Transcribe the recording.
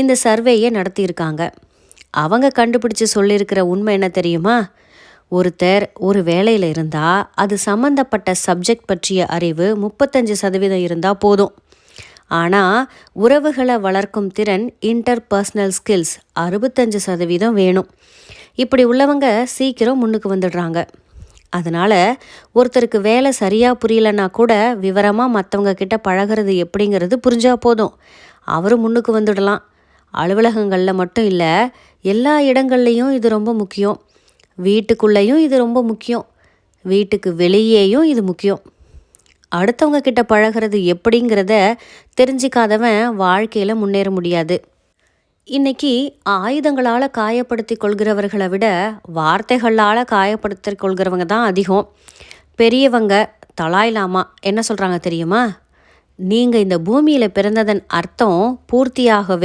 இந்த சர்வேயை நடத்தியிருக்காங்க. அவங்க கண்டுபிடிச்சு சொல்லியிருக்கிற உண்மை என்ன தெரியுமா? ஒருத்தர் ஒரு வேலையில் இருந்தால் அது சம்மந்தப்பட்ட சப்ஜெக்ட் பற்றிய அறிவு 35% இருந்தால் போதும். ஆனால் உறவுகளை வளர்க்கும் திறன் இன்டர்பர்சனல் ஸ்கில்ஸ் 65% வேணும். இப்படி உள்ளவங்க சீக்கிரம் முன்னுக்கு வந்துடுறாங்க. அதனால் ஒருத்தருக்கு வேலை சரியாக புரியலன்னா கூட விவரமாக மற்றவங்க கிட்ட பழகிறது எப்படிங்கிறது புரிஞ்சால் போதும், அவரும் முன்னுக்கு வந்துடலாம். அலுவலகங்களில் மட்டும் இல்லை, எல்லா இடங்கள்லையும் இது ரொம்ப முக்கியம். வீட்டுக்குள்ளேயும் இது ரொம்ப முக்கியம், வீட்டுக்கு வெளியேயும் இது முக்கியம். அடுத்தவங்க கிட்ட பழகிறது எப்படிங்கிறத தெரிஞ்சிக்காதவன் வாழ்க்கையில் முன்னேற முடியாது. இன்னைக்கு ஆயுதங்களால் காயப்படுத்தி கொள்கிறவர்களை விட வார்த்தைகளால் காயப்படுத்தி கொள்கிறவங்க தான் அதிகம். பெரியவங்க தலாய் லாமா என்ன சொல்கிறாங்க தெரியுமா? நீங்கள் இந்த பூமியில் பிறந்ததன் அர்த்தம் பூர்த்தியாகவே